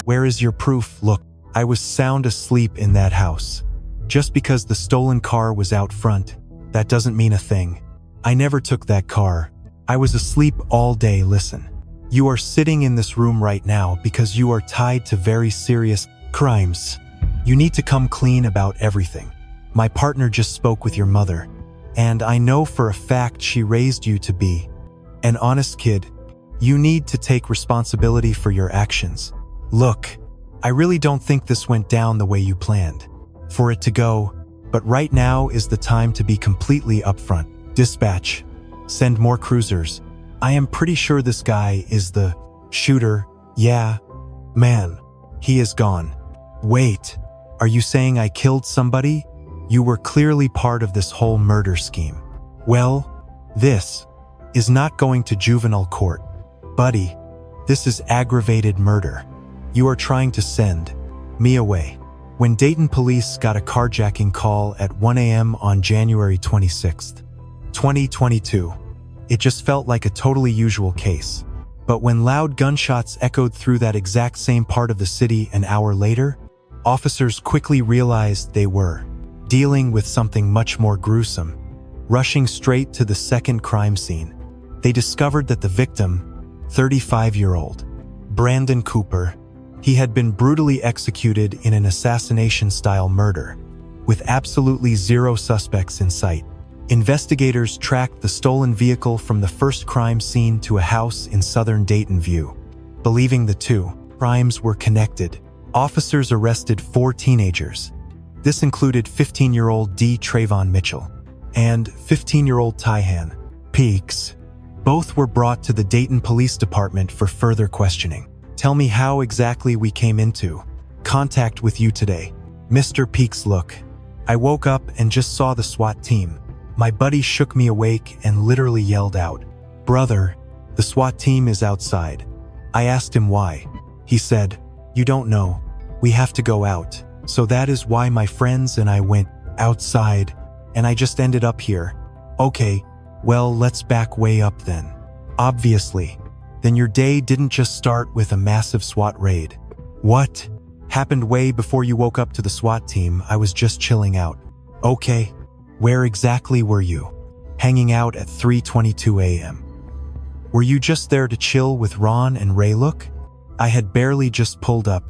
Where is your proof? Look, I was sound asleep in that house. Just because the stolen car was out front, that doesn't mean a thing. I never took that car. I was asleep all day. Listen, you are sitting in this room right now because you are tied to very serious crimes. You need to come clean about everything. My partner just spoke with your mother, and I know for a fact she raised you to be an honest kid. You need to take responsibility for your actions. Look, I really don't think this went down the way you planned for it to go, but right now is the time to be completely upfront. Dispatch, send more cruisers. I am pretty sure this guy is the shooter. Yeah, man, he is gone. Wait, are you saying I killed somebody? You were clearly part of this whole murder scheme. Well, this is not going to juvenile court. Buddy, this is aggravated murder. You are trying to send me away. When Dayton police got a carjacking call at 1 a.m. on January 26th, 2022, it just felt like a totally usual case. But when loud gunshots echoed through that exact same part of the city an hour later, officers quickly realized they were dealing with something much more gruesome. Rushing straight to the second crime scene, they discovered that the victim, 35-year-old Brandon Cooper, he had been brutally executed in an assassination-style murder, with absolutely zero suspects in sight. Investigators tracked the stolen vehicle from the first crime scene to a house in southern Dayton View. Believing the two crimes were connected, officers arrested 4 teenagers. This included 15-year-old D. Trayvon Mitchell and 15-year-old Tyhan Peaks. Both were brought to the Dayton Police Department for further questioning. Tell me how exactly we came into contact with you today. Mr. Peaks, look, I woke up and just saw the SWAT team. My buddy shook me awake and literally yelled out, "Brother, the SWAT team is outside." I asked him why. He said, "You don't know. We have to go out." So that is why my friends and I went outside, and I just ended up here. Okay, well, let's back way up then. Obviously, then your day didn't just start with a massive SWAT raid. What happened way before you woke up to the SWAT team? I was just chilling out. Okay, where exactly were you? Hanging out at 3:22 a.m. Were you just there to chill with Ron and Ray? Look, I had barely just pulled up,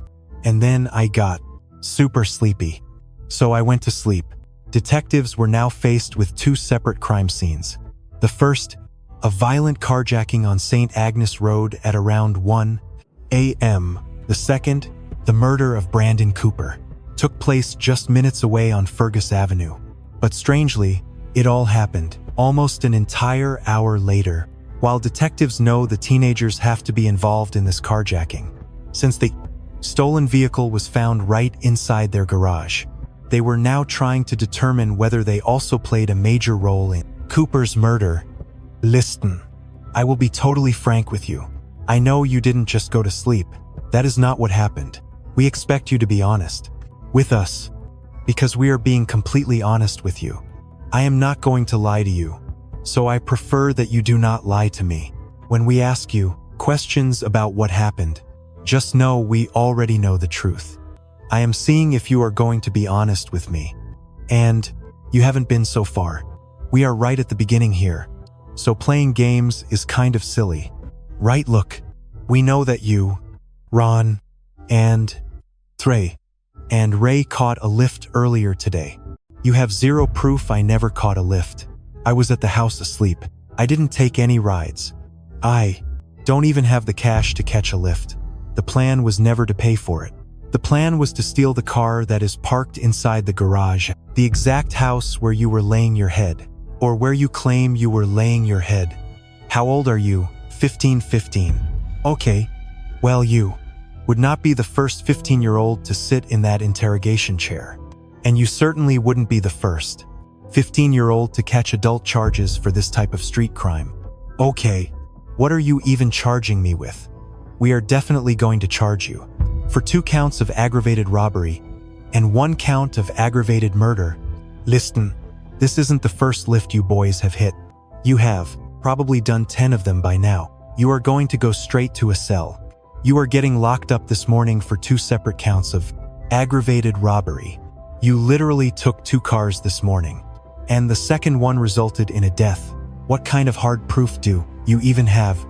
and then I got super sleepy. So I went to sleep. Detectives were now faced with 2 separate crime scenes. The first, a violent carjacking on St. Agnes Road at around 1 a.m. The second, the murder of Brandon Cooper, took place just minutes away on Fergus Avenue. But strangely, it all happened almost an entire hour later. While detectives know the teenagers have to be involved in this carjacking, since the stolen vehicle was found right inside their garage, they were now trying to determine whether they also played a major role in Cooper's murder. Listen, I will be totally frank with you. I know you didn't just go to sleep. That is not what happened. We expect you to be honest with us, because we are being completely honest with you. I am not going to lie to you, so I prefer that you do not lie to me. When we ask you questions about what happened, just know we already know the truth. I am seeing if you are going to be honest with me. And you haven't been so far. We are right at the beginning here. So playing games is kind of silly, right? Look, we know that you, Ron, and Trey, and Ray caught a Lyft earlier today. You have zero proof I never caught a Lyft. I was at the house asleep. I didn't take any rides. I don't even have the cash to catch a Lyft. The plan was never to pay for it. The plan was to steal the car that is parked inside the garage, the exact house where you were laying your head. Or where you claim you were laying your head. How old are you? 15. Okay, well, you would not be the first 15-year-old to sit in that interrogation chair. And you certainly wouldn't be the first 15-year-old to catch adult charges for this type of street crime. Okay, what are you even charging me with? We are definitely going to charge you for 2 counts of aggravated robbery and 1 count of aggravated murder. Listen, this isn't the first Lyft you boys have hit. You have probably done 10 of them by now. You are going to go straight to a cell. You are getting locked up this morning for 2 separate counts of aggravated robbery. You literally took 2 cars this morning, and the second one resulted in a death. What kind of hard proof do you even have?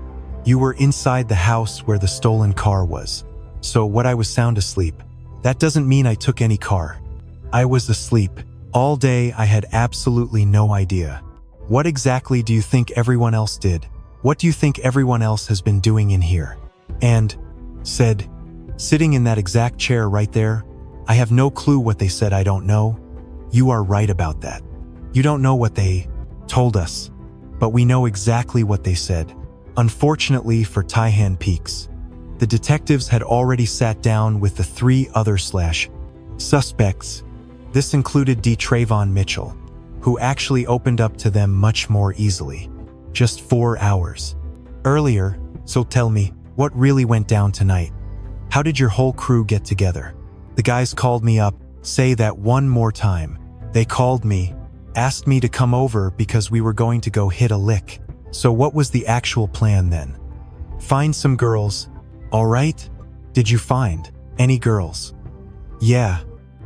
You were inside the house where the stolen car was. So what, I was sound asleep? That doesn't mean I took any car. I was asleep. All day I had absolutely no idea. What exactly do you think everyone else did? What do you think everyone else has been doing in here? And said, sitting in that exact chair right there. I have no clue what they said. I don't know. You are right about that. You don't know what they told us, but we know exactly what they said. Unfortunately for Taihan Peaks, the detectives had already sat down with the 3 other suspects. This included D. Trayvon Mitchell, who actually opened up to them much more easily, just 4 hours earlier. So tell me, what really went down tonight? How did your whole crew get together? The guys called me up. Say that one more time. They called me, asked me to come over because we were going to go hit a lick. So what was the actual plan then? Find some girls. All right? Did you find any girls? Yeah.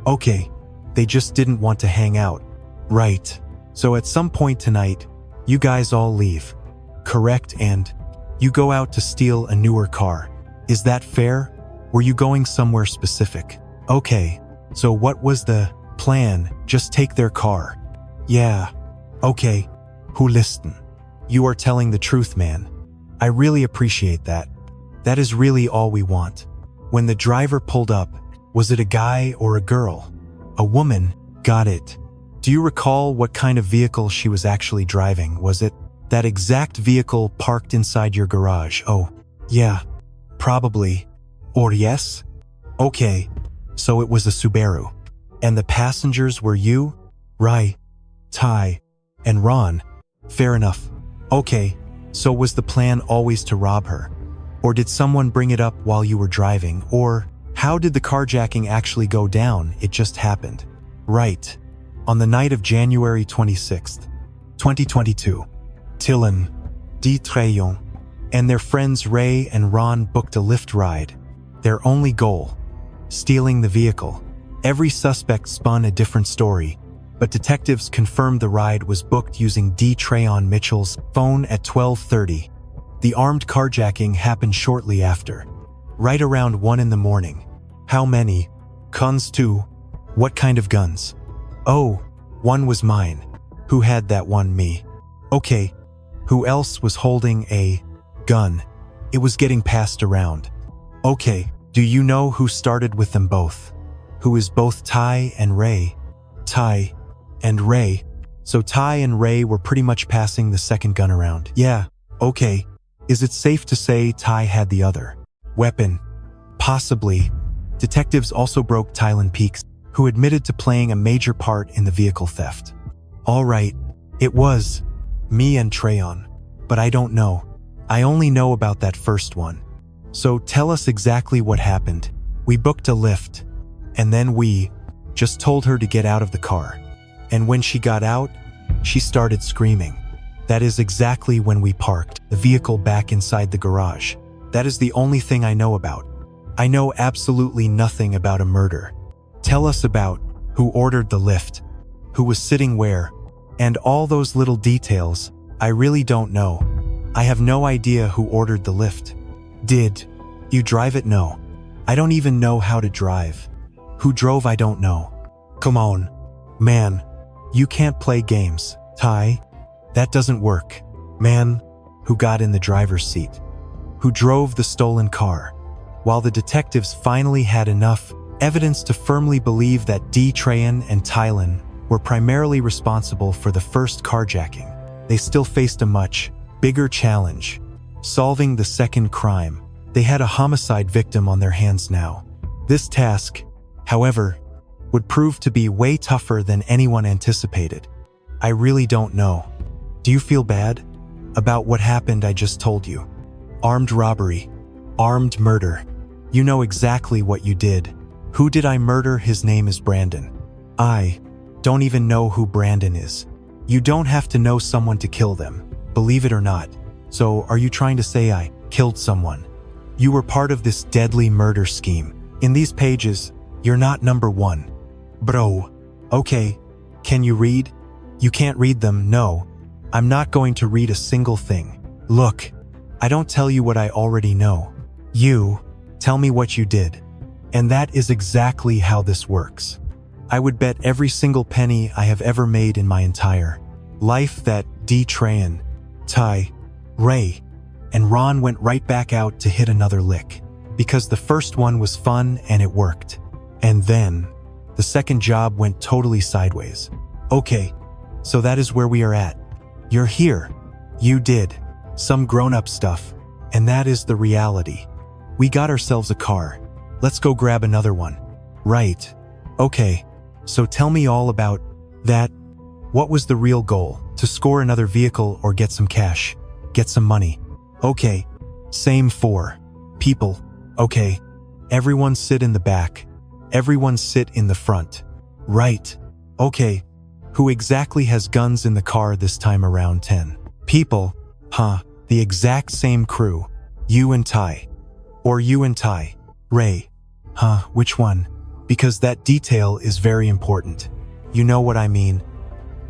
Okay. They just didn't want to hang out. Right. So at some point tonight, you guys all leave. Correct, and you go out to steal a newer car. Is that fair? Were you going somewhere specific? Okay. So what was the plan? Just take their car? Yeah. Okay. Who listen? You are telling the truth, man. I really appreciate that. That is really all we want. When the driver pulled up, was it a guy or a girl? A woman. Got it. Do you recall what kind of vehicle she was actually driving? Was it that exact vehicle parked inside your garage? Oh, yeah. Probably. Or yes? Okay. So it was a Subaru. And the passengers were you, Rai, Ty, and Ron. Fair enough. Okay. So was the plan always to rob her? Or did someone bring it up while you were driving? Or how did the carjacking actually go down? It just happened. Right. On the night of January 26th, 2022, Dylan, D. Trayon, and their friends Ray and Ron booked a Lyft ride. Their only goal, stealing the vehicle. Every suspect spun a different story, but detectives confirmed the ride was booked using D. Trayvon Mitchell's phone at 12:30. The armed carjacking happened shortly after, right around 1 in the morning. How many guns too? What kind of guns? Oh, one was mine. Who had that one? Me. Okay. Who else was holding a gun? It was getting passed around. Okay. Do you know who started with them both? Who is both Ty and Ray? Ty and Ray. So Ty and Ray were pretty much passing the second gun around. Yeah. Okay. Is it safe to say Ty had the other weapon? Possibly. Detectives also broke Tylan Peaks, who admitted to playing a major part in the vehicle theft. All right. It was me and Trayon, but I don't know. I only know about that first one. So tell us exactly what happened. We booked a Lyft, and then we just told her to get out of the car. And when she got out, she started screaming. That is exactly when we parked the vehicle back inside the garage. That is the only thing I know about. I know absolutely nothing about a murder. Tell us about who ordered the Lyft, who was sitting where, and all those little details. I really don't know. I have no idea who ordered the Lyft. Did you drive it? No. I don't even know how to drive. Who drove? I don't know. Come on. Man, you can't play games, Ty. That doesn't work. Man, who got in the driver's seat? Who drove the stolen car? While the detectives finally had enough evidence to firmly believe that D. Trayan and Tylan were primarily responsible for the first carjacking, they still faced a much bigger challenge: solving the second crime. They had a homicide victim on their hands now. This task, however, would prove to be way tougher than anyone anticipated. I really don't know. Do you feel bad about what happened? I just told you. Armed robbery, armed murder. You know exactly what you did. Who did I murder? His name is Brandon. I don't even know who Brandon is. You don't have to know someone to kill them, believe it or not. So are you trying to say I killed someone? You were part of this deadly murder scheme. In these pages, you're not number one. Bro. Okay, can you read? You can't read them, no. I'm not going to read a single thing. Look, I don't tell you what I already know. You tell me what you did. And that is exactly how this works. I would bet every single penny I have ever made in my entire life that Dayton, Ty, Ray, and Ron went right back out to hit another lick. Because the first one was fun and it worked. And then, the second job went totally sideways. Okay, so that is where we are at. You're here. You did some grown-up stuff. And that is the reality. We got ourselves a car. Let's go grab another one. Right. Okay, so tell me all about that. What was the real goal? To score another vehicle or get some cash? Get some money? Okay, same for people. Okay, everyone sit in the back. Everyone sit in the front. Right. Okay, who exactly has guns in the car this time around? 10 people. Huh, the exact same crew. You and Ty. Or you and Ty. Ray. Huh, which one? Because that detail is very important. You know what I mean.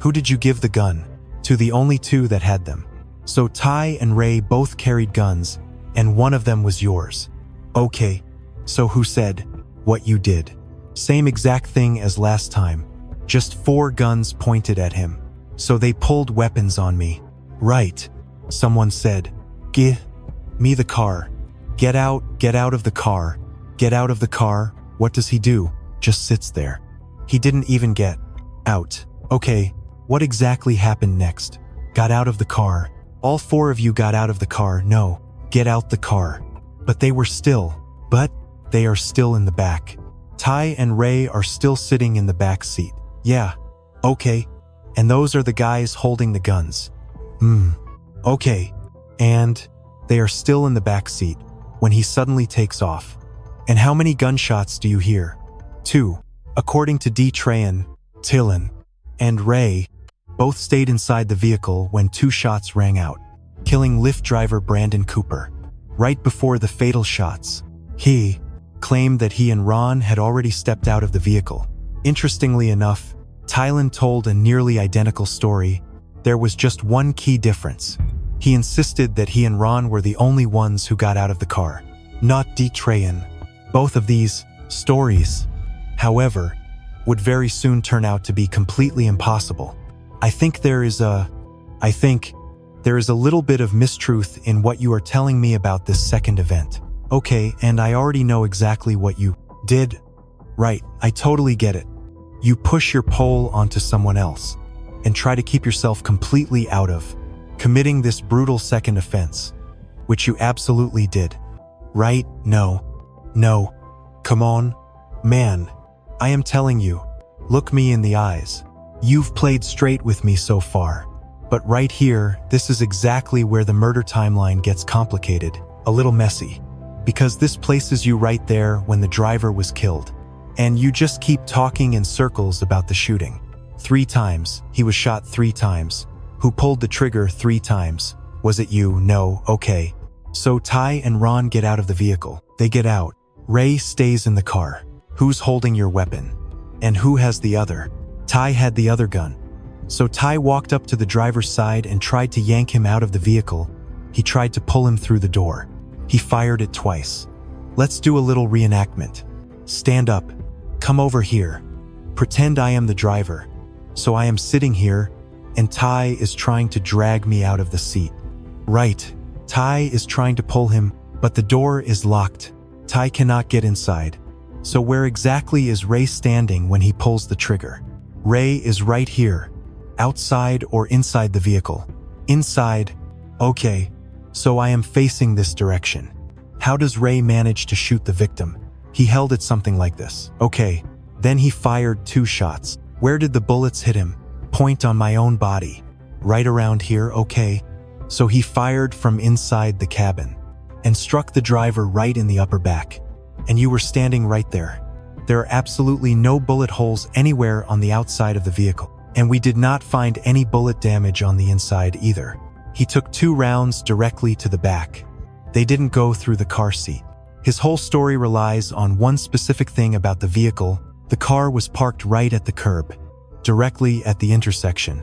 Who did you give the gun? To the only two that had them. So Ty and Ray both carried guns, and one of them was yours. Okay, so who said what you did? Same exact thing as last time. Just 4 guns pointed at him. So they pulled weapons on me. Right. Someone said, "Give me the car. Get out of the car. Get out of the car." What does he do? Just sits there. He didn't even get out. Okay, what exactly happened next? Got out of the car. All 4 of you got out of the car. No, get out the car. But they are still in the back. Ty and Ray are still sitting in the back seat. Yeah. Okay. And those are the guys holding the guns. Okay. And they are still in the back seat when he suddenly takes off. And how many gunshots do you hear? 2. According to Dayton, Dylan, and Ray, both stayed inside the vehicle when 2 shots rang out, killing Lyft driver Brandon Cooper. Right before the fatal shots, he claimed that he and Ron had already stepped out of the vehicle. Interestingly enough, Dylan told a nearly identical story. There was just one key difference. He insisted that he and Ron were the only ones who got out of the car, not Dayton. Both of these stories, however, would very soon turn out to be completely impossible. I think there is a little bit of mistruth in what you are telling me about this second event. Okay, and I already know exactly what you did. Right, I totally get it. You push your pole onto someone else and try to keep yourself completely out of committing this brutal second offense, which you absolutely did. Right? No, come on, man. I am telling you, look me in the eyes. You've played straight with me so far. But right here, this is exactly where the murder timeline gets complicated, a little messy. Because this places you right there when the driver was killed. And you just keep talking in circles about the shooting. 3 times, he was shot 3 times. Who pulled the trigger 3 times? Was it you? No, okay. So Ty and Ron get out of the vehicle. They get out. Ray stays in the car. Who's holding your weapon? And who has the other? Ty had the other gun. So Ty walked up to the driver's side and tried to yank him out of the vehicle. He tried to pull him through the door. He fired it twice. Let's do a little reenactment. Stand up. Come over here. Pretend I am the driver. So I am sitting here, and Ty is trying to drag me out of the seat. Right. Ty is trying to pull him, but the door is locked. Ty cannot get inside. So where exactly is Ray standing when he pulls the trigger? Ray is right here. Outside or inside the vehicle? Inside. Okay. So I am facing this direction. How does Ray manage to shoot the victim? He held it something like this. Okay. Then he fired 2 shots. Where did the bullets hit him? Point on my own body. Right around here, okay. So he fired from inside the cabin and struck the driver right in the upper back. And you were standing right there. There are absolutely no bullet holes anywhere on the outside of the vehicle. And we did not find any bullet damage on the inside either. He took 2 rounds directly to the back. They didn't go through the car seat. His whole story relies on one specific thing about the vehicle. The car was parked right at the curb, directly at the intersection.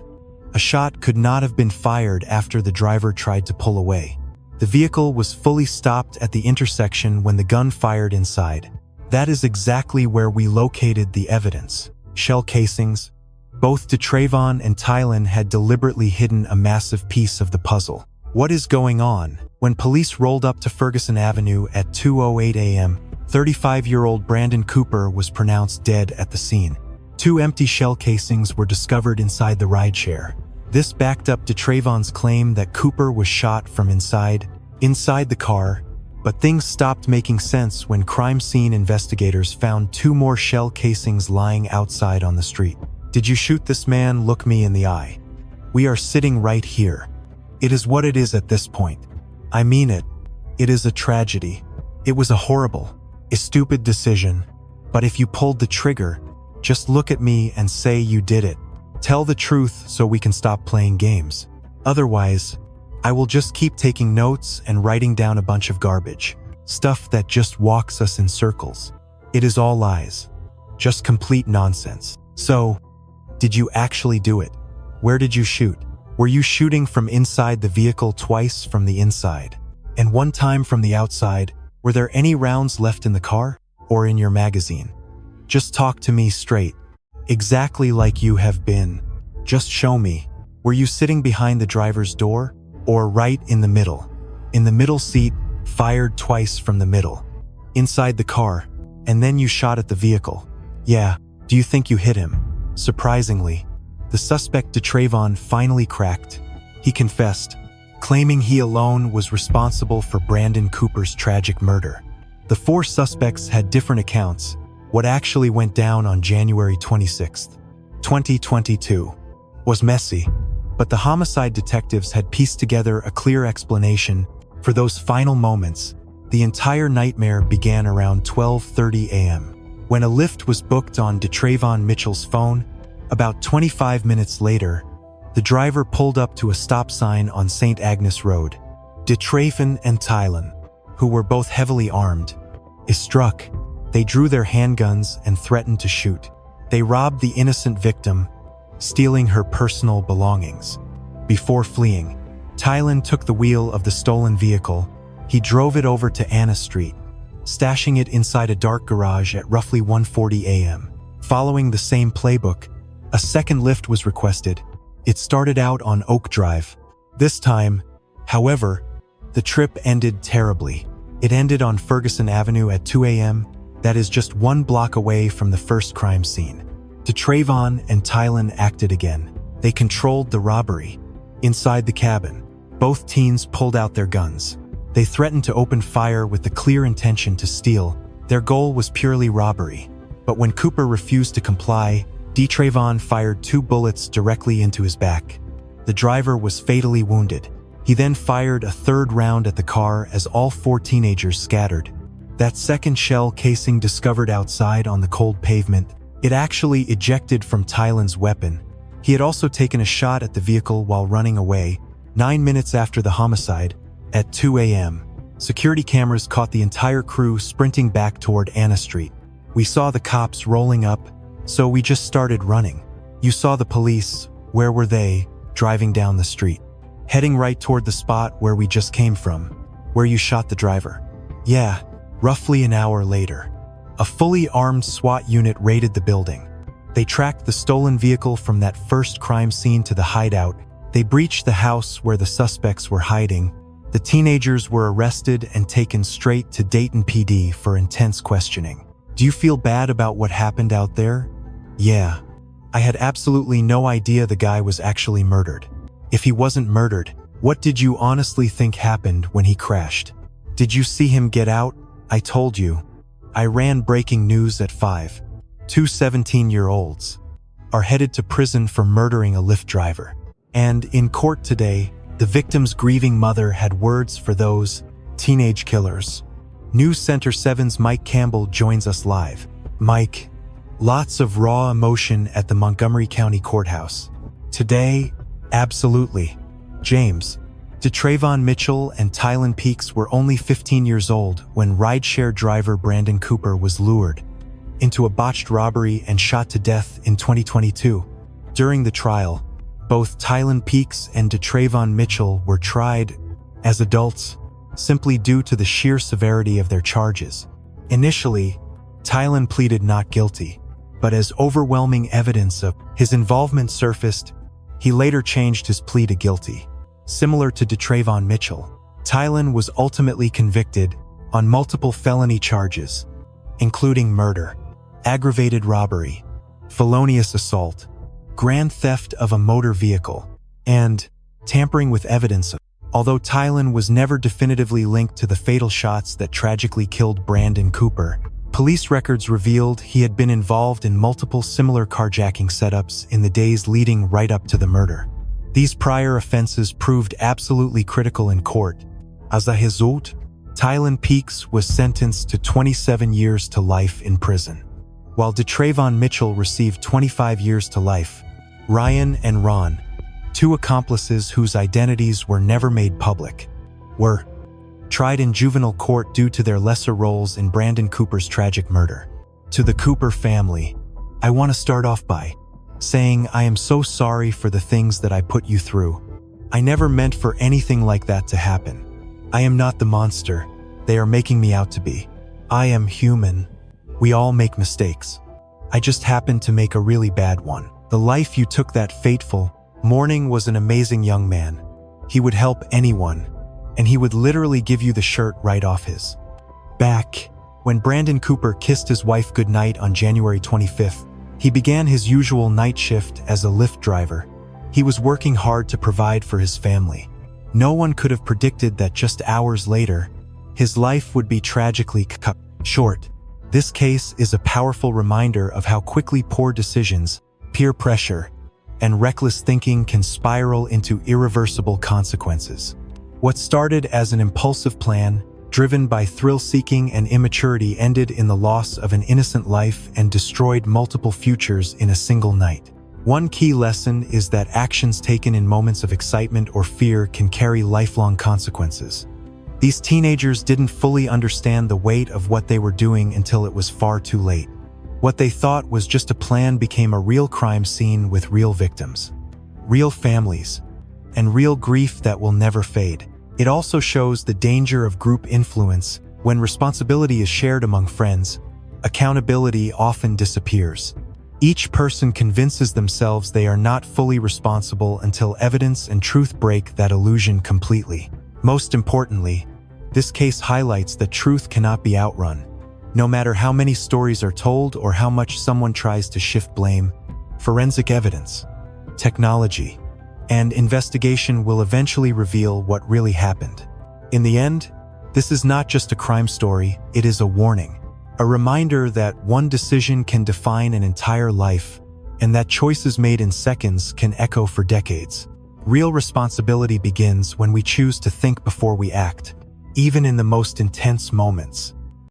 A shot could not have been fired after the driver tried to pull away. The vehicle was fully stopped at the intersection when the gun fired inside. That is exactly where we located the evidence. Shell casings. Both DeTravon and Tylen had deliberately hidden a massive piece of the puzzle. What is going on? When police rolled up to Ferguson Avenue at 2:08 a.m., 35-year-old Brandon Cooper was pronounced dead at the scene. 2 empty shell casings were discovered inside the rideshare. This backed up DeTravon's claim that Cooper was shot from inside the car, but things stopped making sense when crime scene investigators found 2 more shell casings lying outside on the street. Did you shoot this man? Look me in the eye. We are sitting right here. It is what it is at this point. I mean it. It is a tragedy. It was a horrible, a stupid decision. But if you pulled the trigger, just look at me and say you did it. Tell the truth so we can stop playing games. Otherwise, I will just keep taking notes and writing down a bunch of garbage. Stuff that just walks us in circles. It is all lies. Just complete nonsense. So, did you actually do it? Where did you shoot? Were you shooting from inside the vehicle twice from the inside? And one time from the outside? Were there any rounds left in the car? Or in your magazine? Just talk to me straight. Exactly like you have been. Just show me. Were you sitting behind the driver's door? Or right in the middle? In the middle seat, fired twice from the middle. Inside the car, and then you shot at the vehicle. Yeah, do you think you hit him? Surprisingly, the suspect DeTravon finally cracked. He confessed, claiming he alone was responsible for Brandon Cooper's tragic murder. The 4 suspects had different accounts. What actually went down on January 26, 2022, was messy, but the homicide detectives had pieced together a clear explanation for those final moments. The entire nightmare began around 12:30 a.m. when a Lyft was booked on DeTravon Mitchell's phone. About 25 minutes later, the driver pulled up to a stop sign on St. Agnes Road. DeTravon and Tylen, who were both heavily armed, struck. They drew their handguns and threatened to shoot. They robbed the innocent victim, stealing her personal belongings. Before fleeing, Tylen took the wheel of the stolen vehicle. He drove it over to Anna Street, stashing it inside a dark garage at roughly 1:40 a.m. Following the same playbook, a second Lyft was requested. It started out on Oak Drive. This time, however, the trip ended terribly. It ended on Ferguson Avenue at 2 a.m. That is just 1 block away from the first crime scene. DeTravon and Tylen acted again. They controlled the robbery. Inside the cabin, both teens pulled out their guns. They threatened to open fire with the clear intention to steal. Their goal was purely robbery. But when Cooper refused to comply, DeTravon fired 2 bullets directly into his back. The driver was fatally wounded. He then fired a 3rd round at the car as all 4 teenagers scattered. That second shell casing discovered outside on the cold pavement, it actually ejected from Tylen's weapon. He had also taken a shot at the vehicle while running away. 9 minutes after the homicide, at 2 a.m., security cameras caught the entire crew sprinting back toward Anna Street. We saw the cops rolling up, so we just started running. You saw the police. Where were they? Driving down the street, heading right toward the spot where we just came from, where you shot the driver. Yeah. Roughly an hour later, a fully armed SWAT unit raided the building. They tracked the stolen vehicle from that first crime scene to the hideout. They breached the house where the suspects were hiding. The teenagers were arrested and taken straight to Dayton PD for intense questioning. Do you feel bad about what happened out there? Yeah. I had absolutely no idea the guy was actually murdered. If he wasn't murdered, what did you honestly think happened when he crashed? Did you see him get out? I told you. I ran breaking news at 5. 2 17-year-olds are headed to prison for murdering a Lyft driver. And in court today, the victim's grieving mother had words for those teenage killers. News Center 7's Mike Campbell joins us live. Mike, lots of raw emotion at the Montgomery County Courthouse. Today, absolutely. James, DeTravon Mitchell and Tylen Peaks were only 15 years old when rideshare driver Brandon Cooper was lured into a botched robbery and shot to death in 2022. During the trial, both Tylen Peaks and DeTravon Mitchell were tried as adults simply due to the sheer severity of their charges. Initially, Tylen pleaded not guilty, but as overwhelming evidence of his involvement surfaced, he later changed his plea to guilty. Similar to DeTravon Mitchell, Tylen was ultimately convicted on multiple felony charges, including murder, aggravated robbery, felonious assault, grand theft of a motor vehicle, and tampering with evidence. Although Tylen was never definitively linked to the fatal shots that tragically killed Brandon Cooper, police records revealed he had been involved in multiple similar carjacking setups in the days leading right up to the murder. These prior offenses proved absolutely critical in court. As a result, Tylen Peaks was sentenced to 27 years to life in prison, while DeTravon Mitchell received 25 years to life. Ryan and Ron, two accomplices whose identities were never made public, were tried in juvenile court due to their lesser roles in Brandon Cooper's tragic murder. To the Cooper family, I want to start off by saying I am so sorry for the things that I put you through. I never meant for anything like that to happen. I am not the monster they are making me out to be. I am human. We all make mistakes. I just happened to make a really bad one. The life you took that fateful morning was an amazing young man. He would help anyone, and he would literally give you the shirt right off his back. When Brandon Cooper kissed his wife goodnight on January 25th, he began his usual night shift as a Lyft driver. He was working hard to provide for his family. No one could have predicted that just hours later, his life would be tragically cut short. This case is a powerful reminder of how quickly poor decisions, peer pressure, and reckless thinking can spiral into irreversible consequences. What started as an impulsive plan, driven by thrill-seeking and immaturity, ended in the loss of an innocent life and destroyed multiple futures in a single night. One key lesson is that actions taken in moments of excitement or fear can carry lifelong consequences. These teenagers didn't fully understand the weight of what they were doing until it was far too late. What they thought was just a plan became a real crime scene with real victims, real families, and real grief that will never fade. It also shows the danger of group influence. When responsibility is shared among friends, accountability often disappears. Each person convinces themselves they are not fully responsible until evidence and truth break that illusion completely. Most importantly, this case highlights that truth cannot be outrun. No matter how many stories are told or how much someone tries to shift blame, forensic evidence, technology, and investigation will eventually reveal what really happened. In the end, this is not just a crime story, it is a warning. A reminder that one decision can define an entire life, and that choices made in seconds can echo for decades. Real responsibility begins when we choose to think before we act, even in the most intense moments.